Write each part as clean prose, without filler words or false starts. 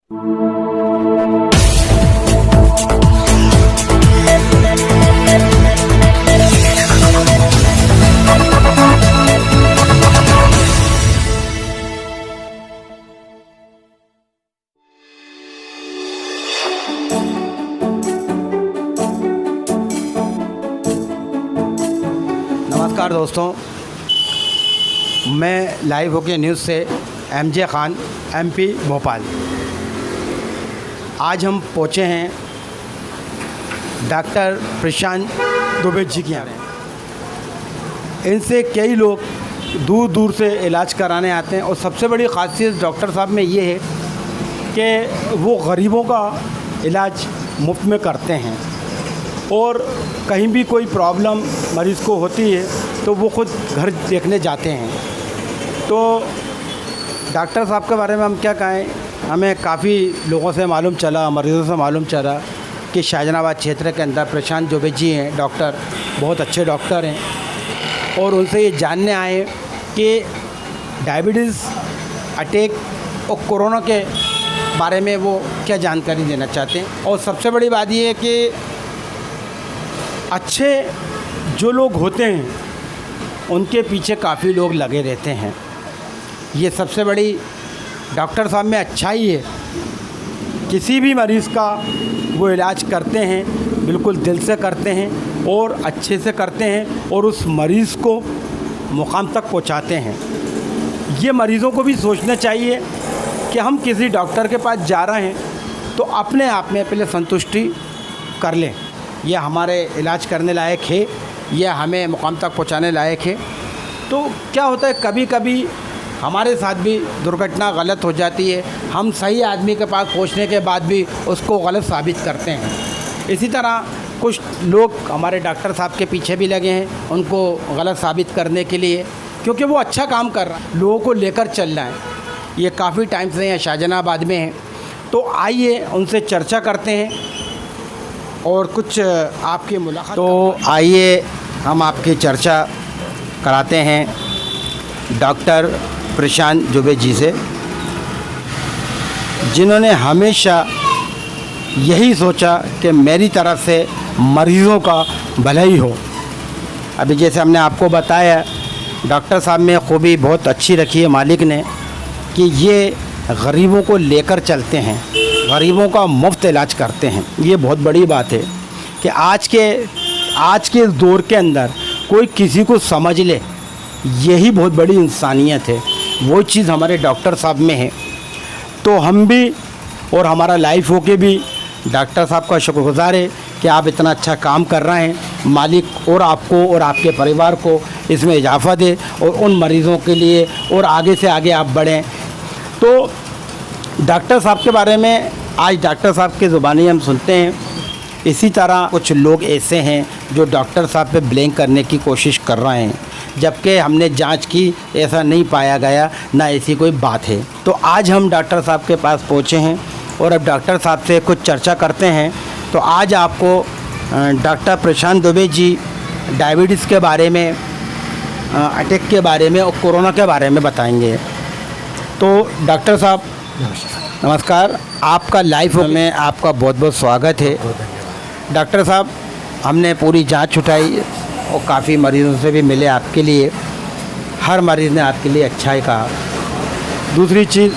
नमस्कार दोस्तों, मैं लाइव होके न्यूज़ से एमजे खान एमपी भोपाल। आज हम पहुँचे हैं डॉक्टर प्रशांत दुबे जी के यहाँ। इनसे कई लोग दूर दूर से इलाज कराने आते हैं और सबसे बड़ी ख़ासियत डॉक्टर साहब में ये है कि वो गरीबों का इलाज मुफ्त में करते हैं और कहीं भी कोई प्रॉब्लम मरीज़ को होती है तो वो खुद घर देखने जाते हैं। तो डॉक्टर साहब के बारे में हम क्या कहें, हमें काफ़ी लोगों से मालूम चला, मरीज़ों से मालूम चला कि शाहजहानाबाद क्षेत्र के अंदर प्रशांत दुबे जी हैं डॉक्टर, बहुत अच्छे डॉक्टर हैं। और उनसे ये जानने आए कि डायबिटीज़, अटैक और कोरोना के बारे में वो क्या जानकारी देना चाहते हैं। और सबसे बड़ी बात ये है कि अच्छे जो लोग होते हैं उनके पीछे काफ़ी लोग लगे रहते हैं। ये सबसे बड़ी डॉक्टर साहब में अच्छाई है, किसी भी मरीज़ का वो इलाज करते हैं, बिल्कुल दिल से करते हैं और अच्छे से करते हैं और उस मरीज़ को मुकाम तक पहुंचाते हैं। ये मरीज़ों को भी सोचना चाहिए कि हम किसी डॉक्टर के पास जा रहे हैं तो अपने आप में पहले संतुष्टि कर लें, यह हमारे इलाज करने लायक है, यह हमें मुकाम तक पहुंचाने लायक है। तो क्या होता है, कभी कभी हमारे साथ भी दुर्घटना गलत हो जाती है, हम सही आदमी के पास पहुंचने के बाद भी उसको गलत साबित करते हैं। इसी तरह कुछ लोग हमारे डॉक्टर साहब के पीछे भी लगे हैं उनको गलत साबित करने के लिए, क्योंकि वो अच्छा काम कर रहा है, लोगों को लेकर चल रहा है। ये काफ़ी टाइम से यहाँ शाहजहानाबाद में है। तो आइए उनसे चर्चा करते हैं और कुछ आपकी मुलाकात। तो आइए हम आपकी चर्चा कराते हैं डॉक्टर प्रशांत दुबे जी से, जिन्होंने हमेशा यही सोचा कि मेरी तरफ से मरीज़ों का भलाई हो। अभी जैसे हमने आपको बताया, डॉक्टर साहब में खूबी बहुत अच्छी रखी है मालिक ने कि ये गरीबों को लेकर चलते हैं, गरीबों का मुफ्त इलाज करते हैं। ये बहुत बड़ी बात है कि आज के इस दौर के अंदर कोई किसी को समझ ले, यही बहुत बड़ी इंसानियत है। वो चीज़ हमारे डॉक्टर साहब में है। तो हम भी और हमारा लाइफ होके भी डॉक्टर साहब का शुक्रगुज़ार है कि आप इतना अच्छा काम कर रहे हैं। मालिक और आपको और आपके परिवार को इसमें इजाफ़ा दे और उन मरीज़ों के लिए और आगे से आगे आप बढ़ें। तो डॉक्टर साहब के बारे में आज डॉक्टर साहब की ज़ुबानी हम सुनते हैं। इसी तरह कुछ लोग ऐसे हैं जो डॉक्टर साहब पे ब्लेम करने की कोशिश कर रहे हैं, जबकि हमने जांच की, ऐसा नहीं पाया गया, ना ऐसी कोई बात है। तो आज हम डॉक्टर साहब के पास पहुँचे हैं और अब डॉक्टर साहब से कुछ चर्चा करते हैं। तो आज आपको डॉक्टर प्रशांत दुबे जी डायबिटीज़ के बारे में, अटैक के बारे में और कोरोना के बारे में बताएंगे। तो डॉक्टर साहब नमस्कार, आपका लाइफ में आपका बहुत बहुत स्वागत है। डॉक्टर साहब, हमने पूरी जांच उठाई और काफ़ी मरीज़ों से भी मिले आपके लिए, हर मरीज़ ने आपके लिए अच्छा ही कहा। दूसरी चीज़,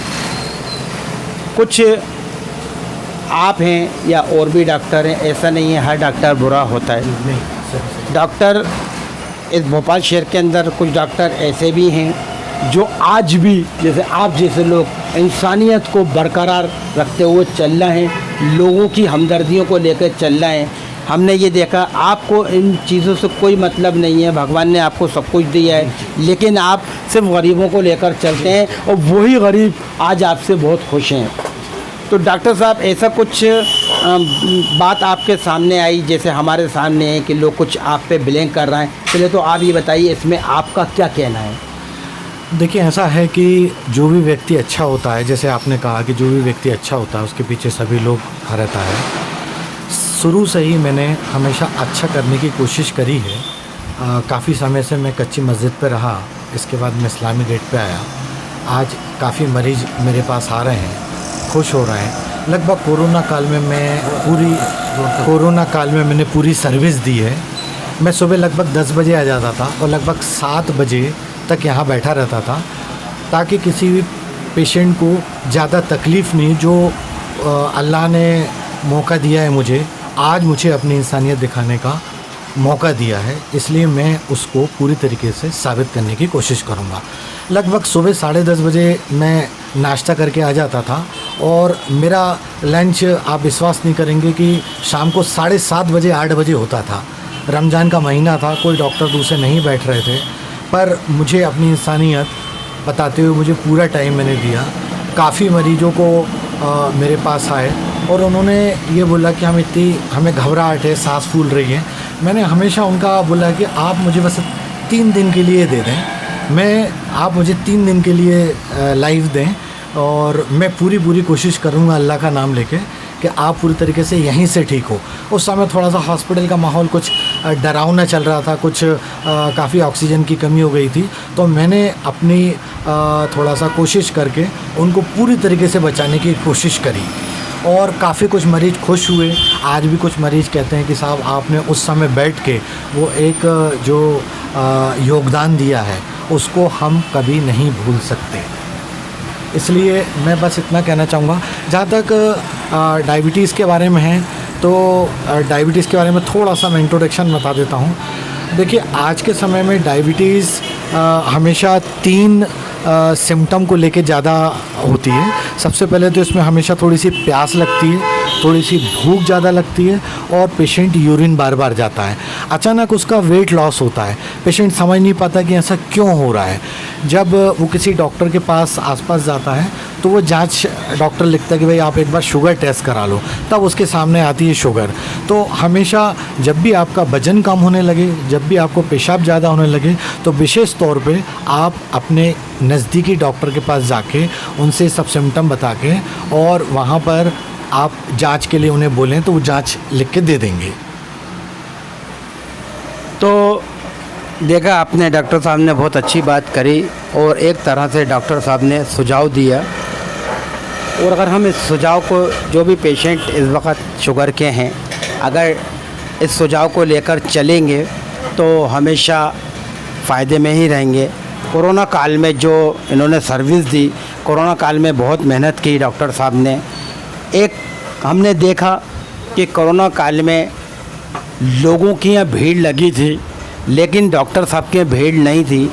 कुछ आप हैं या और भी डॉक्टर हैं, ऐसा नहीं है हर डॉक्टर बुरा होता है। डॉक्टर इस भोपाल शहर के अंदर कुछ डॉक्टर ऐसे भी हैं जो आज भी जैसे आप जैसे लोग इंसानियत को बरकरार रखते हुए चल रहे हैं, लोगों की हमदर्दियों को लेकर चल रहे हैं। हमने ये देखा आपको इन चीज़ों से कोई मतलब नहीं है, भगवान ने आपको सब कुछ दिया है, लेकिन आप सिर्फ गरीबों को लेकर चलते हैं और वही गरीब आज आपसे बहुत खुश हैं। तो डॉक्टर साहब, ऐसा कुछ बात आपके सामने आई जैसे हमारे सामने है कि लोग कुछ आप पे ब्लेम कर रहे हैं, पहले तो आप ये बताइए इसमें आपका क्या कहना है? देखिए, ऐसा है कि जो भी व्यक्ति अच्छा होता है, जैसे आपने कहा कि जो भी व्यक्ति अच्छा होता है उसके पीछे सभी लोग रहता है। शुरू से ही मैंने हमेशा अच्छा करने की कोशिश करी है। काफ़ी समय से मैं कच्ची मस्जिद पे रहा, इसके बाद मैं इस्लामी गेट पे आया। आज काफ़ी मरीज़ मेरे पास आ रहे हैं खुश हो रहे हैं। लगभग कोरोना काल में मैंने पूरी सर्विस दी है। मैं सुबह लगभग 10 बजे आ जाता था और लगभग 7 बजे तक यहाँ बैठा रहता था, ताकि किसी भी पेशेंट को ज़्यादा तकलीफ़ नहीं। जो अल्लाह ने मौका दिया है मुझे, आज मुझे अपनी इंसानियत दिखाने का मौका दिया है, इसलिए मैं उसको पूरी तरीके से साबित करने की कोशिश करूँगा। लगभग सुबह 10:30 बजे मैं नाश्ता करके आ जाता था और मेरा लंच आप विश्वास नहीं करेंगे कि शाम को 7:30 बजे 8 बजे होता था। रमज़ान का महीना था, कोई डॉक्टर दूसरे नहीं बैठ रहे थे, पर मुझे अपनी इंसानियत बताते हुए मुझे पूरा टाइम मैंने दिया। काफ़ी मरीज़ों को मेरे पास आए और उन्होंने ये बोला कि हमें घबराहट है, सांस फूल रही है। मैंने हमेशा उनका बोला कि आप मुझे बस 3 दिन के लिए दे दें, आप मुझे 3 दिन के लिए लाइफ दें और मैं पूरी कोशिश करूँगा अल्लाह का नाम लेके कि आप पूरी तरीके से यहीं से ठीक हो। उस समय थोड़ा सा हॉस्पिटल का माहौल कुछ डरावना चल रहा था, कुछ काफ़ी ऑक्सीजन की कमी हो गई थी, तो मैंने अपनी थोड़ा सा कोशिश करके उनको पूरी तरीके से बचाने की कोशिश करी और काफ़ी कुछ मरीज़ खुश हुए। आज भी कुछ मरीज़ कहते हैं कि साहब आपने उस समय बैठ के वो एक जो योगदान दिया है उसको हम कभी नहीं भूल सकते। इसलिए मैं बस इतना कहना चाहूँगा। जहाँ तक डायबिटीज़ के बारे में है तो डायबिटीज़ के बारे में थोड़ा सा मैं इंट्रोडक्शन बता देता हूँ। देखिए, आज के समय में डायबिटीज़ हमेशा 3 सिम्टम को लेके ज़्यादा होती है। सबसे पहले तो इसमें हमेशा थोड़ी सी प्यास लगती है, थोड़ी सी भूख ज़्यादा लगती है और पेशेंट यूरिन बार बार जाता है। अचानक उसका वेट लॉस होता है, पेशेंट समझ नहीं पाता कि ऐसा क्यों हो रहा है। जब वो किसी डॉक्टर के पास आसपास जाता है तो वो जांच डॉक्टर लिखता है कि भाई आप एक बार शुगर टेस्ट करा लो, तब उसके सामने आती है शुगर। तो हमेशा जब भी आपका वज़न कम होने लगे, जब भी आपको पेशाब ज़्यादा होने लगे, तो विशेष तौर पे आप अपने नज़दीकी डॉक्टर के पास जाके उनसे सब सिम्टम बता के और वहाँ पर आप जांच के लिए उन्हें बोलें तो वो जांच लिख के दे देंगे। तो देखा आपने, डॉक्टर साहब ने बहुत अच्छी बात करी और एक तरह से डॉक्टर साहब ने सुझाव दिया। और अगर हम इस सुझाव को, जो भी पेशेंट इस वक्त शुगर के हैं, अगर इस सुझाव को लेकर चलेंगे तो हमेशा फ़ायदे में ही रहेंगे। कोरोना काल में जो इन्होंने सर्विस दी, कोरोना काल में बहुत मेहनत की डॉक्टर साहब ने। एक हमने देखा कि कोरोना काल में लोगों की यहाँ भीड़ लगी थी, लेकिन डॉक्टर साहब की भीड़ नहीं थी।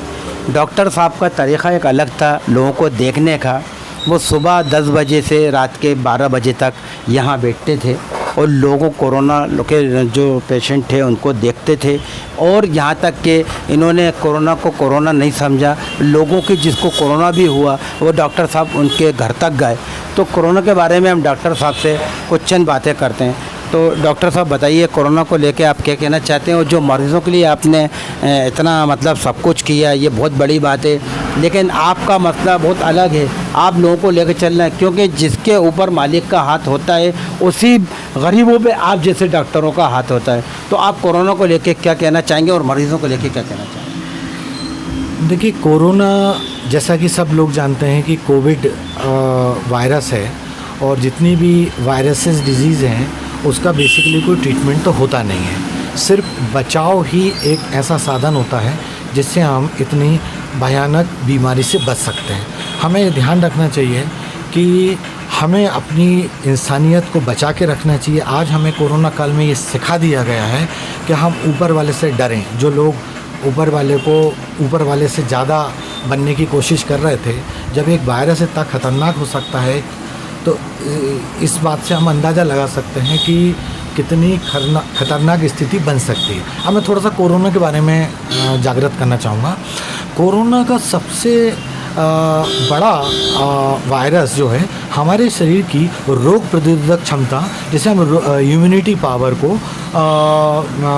डॉक्टर साहब का तरीक़ा एक अलग था लोगों को देखने का। वो सुबह 10 बजे से रात के 12 बजे तक यहाँ बैठते थे और लोगों कोरोना के जो पेशेंट थे उनको देखते थे। और यहाँ तक कि इन्होंने कोरोना को कोरोना नहीं समझा। लोगों की जिसको कोरोना भी हुआ वो डॉक्टर साहब उनके घर तक गए। तो कोरोना के बारे में हम डॉक्टर साहब से कुछ चंद बातें करते हैं। तो डॉक्टर साहब बताइए, कोरोना को लेके आप क्या कहना चाहते हैं? और जो मरीज़ों के लिए आपने इतना मतलब सब कुछ किया, ये बहुत बड़ी बात है, लेकिन आपका मसला बहुत अलग है। आप लोगों को लेकर चलना है, क्योंकि जिसके ऊपर मालिक का हाथ होता है उसी गरीबों पे आप जैसे डॉक्टरों का हाथ होता है। तो आप कोरोना को लेके क्या कहना चाहेंगे और मरीज़ों को लेके क्या कहना चाहेंगे? देखिए, कोरोना जैसा कि सब लोग जानते हैं कि कोविड वायरस है और जितनी भी वायरसेस डिजीज़ हैं उसका बेसिकली कोई ट्रीटमेंट तो होता नहीं है। सिर्फ बचाव ही एक ऐसा साधन होता है जिससे हम इतनी भयानक बीमारी से बच सकते हैं। हमें ध्यान रखना चाहिए कि हमें अपनी इंसानियत को बचा के रखना चाहिए। आज हमें कोरोना काल में ये सिखा दिया गया है कि हम ऊपर वाले से डरें। जो लोग ऊपर वाले से ज़्यादा बनने की कोशिश कर रहे थे, जब एक वायरस इतना ख़तरनाक हो सकता है तो इस बात से हम अंदाज़ा लगा सकते हैं कि कितनी खतरनाक स्थिति बन सकती है। अब मैं थोड़ा सा कोरोना के बारे में जागृत करना चाहूँगा। कोरोना का सबसे बड़ा वायरस जो है हमारे शरीर की रोग प्रतिरोधक क्षमता, जिसे हम इम्यूनिटी पावर को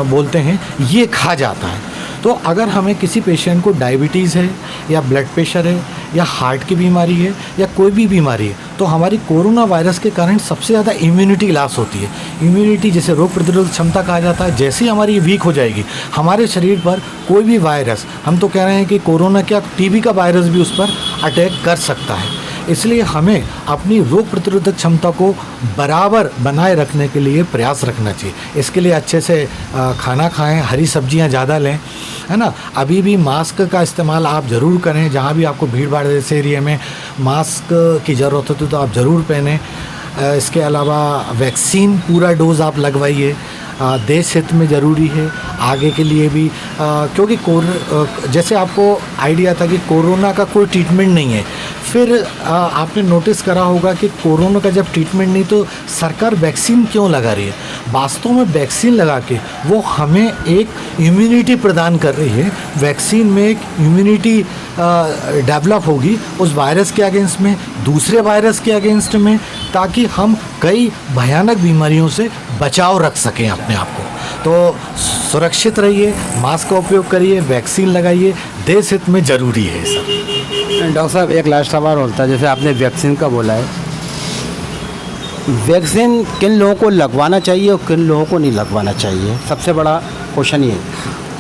बोलते हैं, ये खा जाता है। तो अगर हमें किसी पेशेंट को डायबिटीज़ है या ब्लड प्रेशर है या हार्ट की बीमारी है या कोई भी बीमारी है, तो हमारी कोरोना वायरस के कारण सबसे ज़्यादा इम्यूनिटी लॉस होती है। इम्यूनिटी, जैसे रोग प्रतिरोधक क्षमता कहा जाता है, जैसे ही हमारी वीक हो जाएगी, हमारे शरीर पर कोई भी वायरस, हम तो कह रहे हैं कि कोरोना क्या, टीबी का वायरस भी उस पर अटैक कर सकता है। इसलिए हमें अपनी रोग प्रतिरोधक क्षमता को बराबर बनाए रखने के लिए प्रयास रखना चाहिए। इसके लिए अच्छे से खाना खाएं, हरी सब्जियां ज़्यादा लें, है ना। अभी भी मास्क का इस्तेमाल आप ज़रूर करें, जहाँ भी आपको भीड़ भाड़ जैसे एरिया में मास्क की ज़रूरत होती है तो आप ज़रूर पहनें। इसके अलावा वैक्सीन पूरा डोज़ आप लगवाइए, देश हित में ज़रूरी है आगे के लिए भी, क्योंकि जैसे आपको आइडिया था कि कोरोना का कोई ट्रीटमेंट नहीं है, फिर आपने नोटिस करा होगा कि कोरोना का जब ट्रीटमेंट नहीं तो सरकार वैक्सीन क्यों लगा रही है। वास्तव में वैक्सीन लगा के वो हमें एक इम्यूनिटी प्रदान कर रही है। वैक्सीन में एक इम्यूनिटी डेवलप होगी उस वायरस के अगेंस्ट में, दूसरे वायरस के अगेंस्ट में, ताकि हम कई भयानक बीमारियों से बचाव रख सकें अपने आप को। तो सुरक्षित रहिए, मास्क का उपयोग करिए, वैक्सीन लगाइए, देश हित में ज़रूरी है सब। डॉक्टर साहब एक लास्ट सवाल होता है, जैसे आपने वैक्सीन का बोला है, वैक्सीन किन लोगों को लगवाना चाहिए और किन लोगों को नहीं लगवाना चाहिए, सबसे बड़ा क्वेश्चन ये है।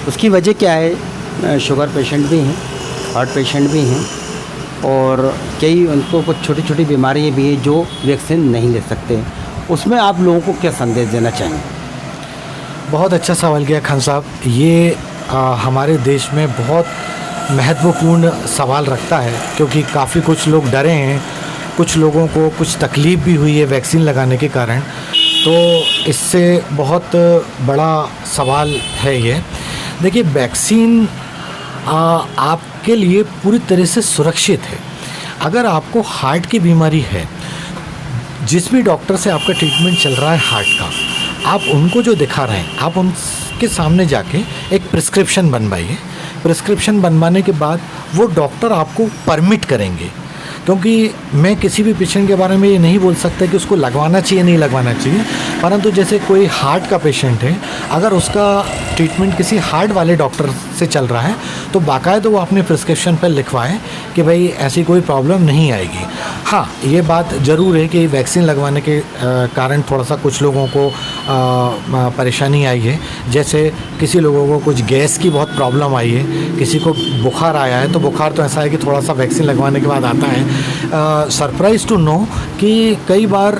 उसकी वजह क्या है? शुगर पेशेंट भी हैं, हार्ट पेशेंट भी हैं, और कई उनको कुछ छोटी छोटी बीमारियाँ भी हैं जो वैक्सीन नहीं ले सकते। उसमें आप लोगों को क्या संदेश देना चाहेंगे? बहुत अच्छा सवाल किया खान साहब। ये हमारे देश में बहुत महत्वपूर्ण सवाल रखता है, क्योंकि काफ़ी कुछ लोग डरे हैं, कुछ लोगों को कुछ तकलीफ़ भी हुई है वैक्सीन लगाने के कारण। तो इससे बहुत बड़ा सवाल है ये। देखिए, वैक्सीन आपके लिए पूरी तरह से सुरक्षित है। अगर आपको हार्ट की बीमारी है, जिस भी डॉक्टर से आपका ट्रीटमेंट चल रहा है हार्ट का, आप उनको जो दिखा रहे हैं, आप उनके सामने जाके एक प्रिस्क्रिप्शन बनवाइए। प्रिस्क्रिप्शन बनवाने के बाद वो डॉक्टर आपको परमिट करेंगे, क्योंकि मैं किसी भी पेशेंट के बारे में ये नहीं बोल सकता कि उसको लगवाना चाहिए नहीं लगवाना चाहिए, परंतु जैसे कोई हार्ट का पेशेंट है, अगर उसका ट्रीटमेंट किसी हार्ट वाले डॉक्टर से चल रहा है तो बाकायदा वो अपने प्रिस्क्रिप्शन पर लिखवाएं कि भाई ऐसी कोई प्रॉब्लम नहीं आएगी। हाँ, ये बात ज़रूर है कि वैक्सीन लगवाने के कारण थोड़ा सा कुछ लोगों को परेशानी आई है। जैसे किसी लोगों को कुछ गैस की बहुत प्रॉब्लम आई है, किसी को बुखार आया है, तो बुखार तो ऐसा है कि थोड़ा सा वैक्सीन लगवाने के बाद आता है। सरप्राइज टू नो कि कई बार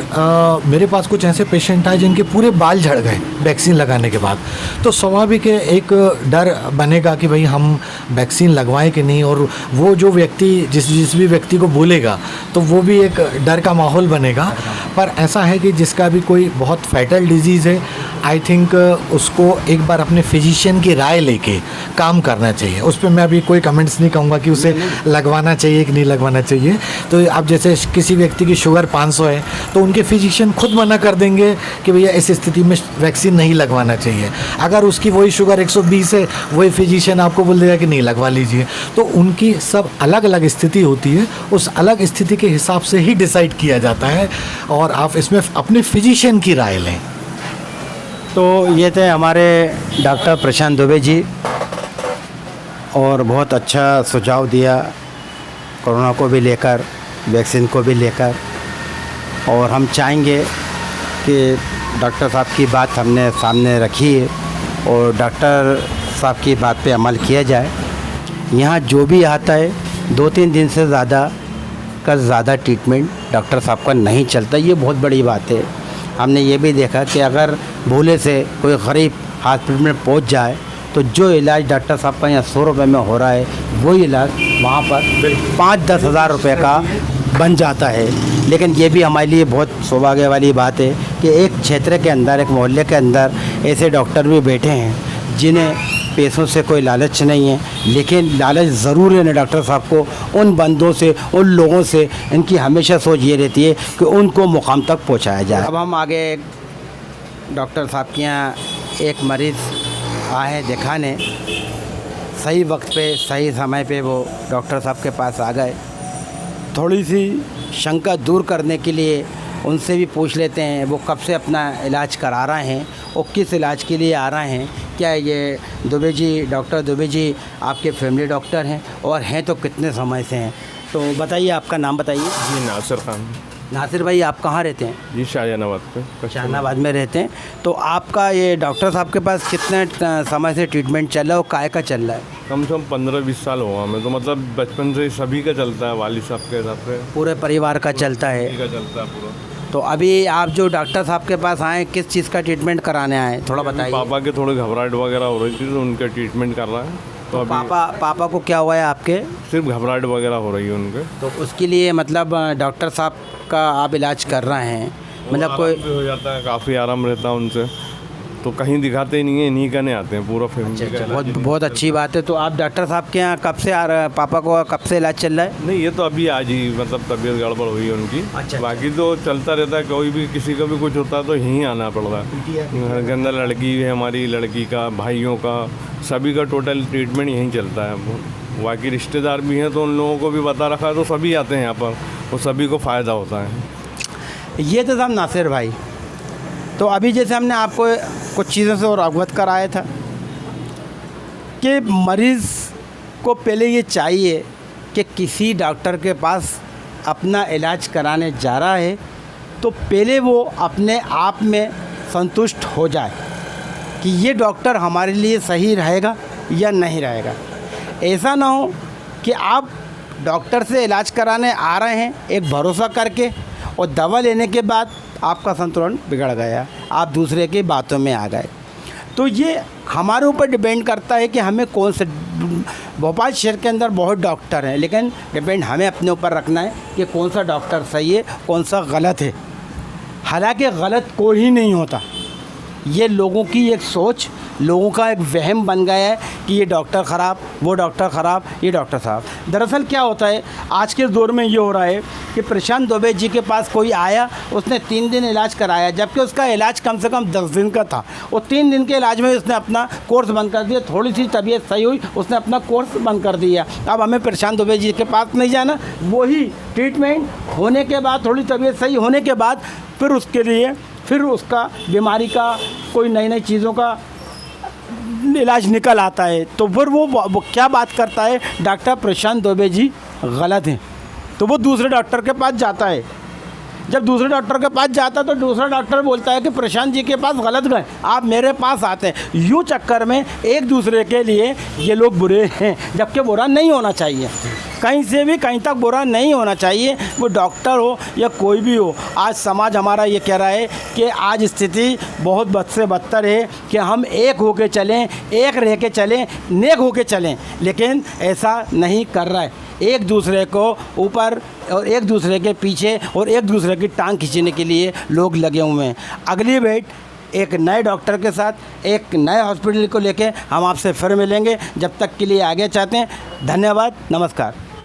मेरे पास कुछ ऐसे पेशेंट आए जिनके पूरे बाल झड़ गए वैक्सीन लगाने के बाद। तो स्वाभाविक है, एक डर बनेगा कि भाई हम वैक्सीन लगवाएं कि नहीं, और वो जो व्यक्ति जिस भी व्यक्ति को बोलेगा तो वो भी एक डर का माहौल बनेगा। पर ऐसा है कि जिसका भी कोई बहुत फैटल डिजीज़ है, आई थिंक उसको एक बार अपने फिजिशियन की राय लेके काम करना चाहिए। उस पर मैं अभी कोई कमेंट्स नहीं कहूँगा कि उसे लगवाना चाहिए कि नहीं लगवाना चाहिए। तो अब जैसे किसी व्यक्ति की शुगर 500 है तो उनके फिजिशियन खुद मना कर देंगे कि भैया इस स्थिति में वैक्सीन नहीं लगवाना चाहिए। अगर उसकी वही शुगर 120 है, वही फिजिशियन आपको बोल देगा कि नहीं लगवा लीजिए। तो उनकी सब अलग अलग स्थिति होती है, उस अलग स्थिति के हिसाब से ही डिसाइड किया जाता है, और आप इसमें अपने फिजिशियन की राय लें। तो ये थे हमारे डॉक्टर प्रशांत दुबे जी, और बहुत अच्छा सुझाव दिया कोरोना को भी लेकर, वैक्सीन को भी लेकर। और हम चाहेंगे कि डॉक्टर साहब की बात हमने सामने रखी है और डॉक्टर साहब की बात पे अमल किया जाए। यहाँ जो भी आता है 2-3 दिन से ज़्यादा ट्रीटमेंट डॉक्टर साहब का नहीं चलता, ये बहुत बड़ी बात है। हमने ये भी देखा कि अगर भूले से कोई गरीब हॉस्पिटल में पहुँच जाए तो जो इलाज डॉक्टर साहब का यहाँ 100 रुपये में हो रहा है, वही इलाज वहाँ पर 5-10 हज़ार रुपये का बन जाता है। लेकिन ये भी हमारे लिए बहुत सौभाग्य वाली बात है कि एक क्षेत्र के अंदर, एक मोहल्ले के अंदर ऐसे डॉक्टर भी बैठे हैं जिन्हें पैसों से कोई लालच नहीं है, लेकिन लालच ज़रूर है ना डॉक्टर साहब को उन बंदों से, उन लोगों से, इनकी हमेशा सोच ये रहती है कि उनको मुकाम तक पहुँचाया जाए। अब हम आगे डॉक्टर साहब के यहाँ एक मरीज़ आए दिखाने, सही वक्त पे सही समय पे वो डॉक्टर साहब के पास आ गए। थोड़ी सी शंका दूर करने के लिए उनसे भी पूछ लेते हैं वो कब से अपना इलाज करा रहे हैं और किस इलाज के लिए आ रहे हैं। क्या ये दुबे जी, डॉक्टर दुबे जी आपके फैमिली डॉक्टर हैं, और हैं तो कितने समय से हैं? तो बताइए, आपका नाम बताइए। जी नासिर खान। नासिर भाई, आप कहाँ रहते हैं? जी शाहजहानाबाद पे। शाहजहानाबाद में रहते हैं। तो आपका ये डॉक्टर साहब के पास कितने समय से ट्रीटमेंट चल रहा है और काय का चल रहा है? कम से कम 15-20 साल हुआ हमें, तो मतलब बचपन से सभी का चलता है, वालिद साहब के हिसाब से पूरे परिवार का चलता है। सभी का चलता है पूरा। तो अभी आप जो डॉक्टर साहब के पास आए, किस चीज़ का ट्रीटमेंट कराने आए, थोड़ा बताइए। पापा के थोड़े घबराहट वगैरह हो रही थी, तो उनका ट्रीटमेंट कर रहा है। तो अभी पापा को क्या हुआ है आपके? सिर्फ घबराहट वगैरह हो रही है उनके। तो उसके लिए मतलब डॉक्टर साहब का आप इलाज कर रहे हैं, मतलब कोई आराम भी हो जाता है, काफ़ी आराम रहता है उनसे, तो कहीं दिखाते ही नहीं है, इन्हीं करने आते हैं पूरा फैमिली का। बहुत अच्छी बात है। तो आप डॉक्टर साहब के यहाँ कब से आ रहे हैं? पापा को कब से इलाज चल रहा है? नहीं, ये तो अभी आज ही मतलब तबीयत गड़बड़ हुई है उनकी। अच्छा। बाकी तो चलता रहता है, कोई भी किसी का भी कुछ होता है तो यहीं आना पड़ रहा है। घर के अंदर लड़की है हमारी, लड़की का, भाइयों का, सभी का टोटल ट्रीटमेंट यहीं चलता है। बाकी रिश्तेदार भी हैं तो उन लोगों को भी बता रखा है, तो सभी आते हैं यहाँ पर, और सभी को फ़ायदा होता है। ये तो था नासिर भाई। तो अभी जैसे हमने आपको कुछ चीज़ों से और अवगत कराया था कि मरीज़ को पहले ये चाहिए कि किसी डॉक्टर के पास अपना इलाज कराने जा रहा है तो पहले वो अपने आप में संतुष्ट हो जाए कि ये डॉक्टर हमारे लिए सही रहेगा या नहीं रहेगा। ऐसा ना हो कि आप डॉक्टर से इलाज कराने आ रहे हैं एक भरोसा करके, और दवा लेने के बाद आपका संतुलन बिगड़ गया, आप दूसरे की बातों में आ गए। तो ये हमारे ऊपर डिपेंड करता है कि हमें कौन से, भोपाल शहर के अंदर बहुत डॉक्टर हैं, लेकिन डिपेंड हमें अपने ऊपर रखना है कि कौन सा डॉक्टर सही है, कौन सा गलत है। हालांकि गलत कोई ही नहीं होता, ये लोगों की एक सोच, लोगों का एक वहम बन गया है कि ये डॉक्टर ख़राब, वो डॉक्टर ख़राब, ये डॉक्टर साहब। दरअसल क्या होता है आज के दौर में, ये हो रहा है कि प्रशांत दुबे जी के पास कोई आया, उसने 3 दिन इलाज कराया, जबकि उसका इलाज कम से कम 10 दिन का था। और 3 दिन के इलाज में उसने अपना कोर्स बंद कर दिया। थोड़ी सी तबीयत सही हुई, उसने अपना कोर्स बंद कर दिया। अब हमें प्रशांत दुबे जी के पास नहीं जाना, वही ट्रीटमेंट होने के बाद, थोड़ी तबीयत सही होने के बाद फिर उसके लिए फिर उसका बीमारी का कोई नई नई चीज़ों का इलाज निकल आता है। तो फिर वो क्या बात करता है, डॉक्टर प्रशांत दुबे जी गलत हैं, तो वो दूसरे डॉक्टर के पास जाता है। जब दूसरे डॉक्टर के पास जाता है तो दूसरा डॉक्टर बोलता है कि प्रशांत जी के पास गलत गए, आप मेरे पास आते हैं। यूँ चक्कर में एक दूसरे के लिए ये लोग बुरे हैं, जबकि बुरा नहीं होना चाहिए, कहीं से भी कहीं तक बुरा नहीं होना चाहिए, वो डॉक्टर हो या कोई भी हो। आज समाज हमारा ये कह रहा है कि आज स्थिति बहुत बद से बदतर है कि हम एक होके चलें, एक रह के चलें, नेक होके चलें, लेकिन ऐसा नहीं कर रहा है। एक दूसरे को ऊपर और एक दूसरे के पीछे और एक दूसरे की टांग खींचने के लिए लोग लगे हुए हैं। अगली भेंट एक नए डॉक्टर के साथ, एक नए हॉस्पिटल को लेके हम आपसे फिर मिलेंगे। जब तक के लिए आगे चाहते हैं, धन्यवाद, नमस्कार।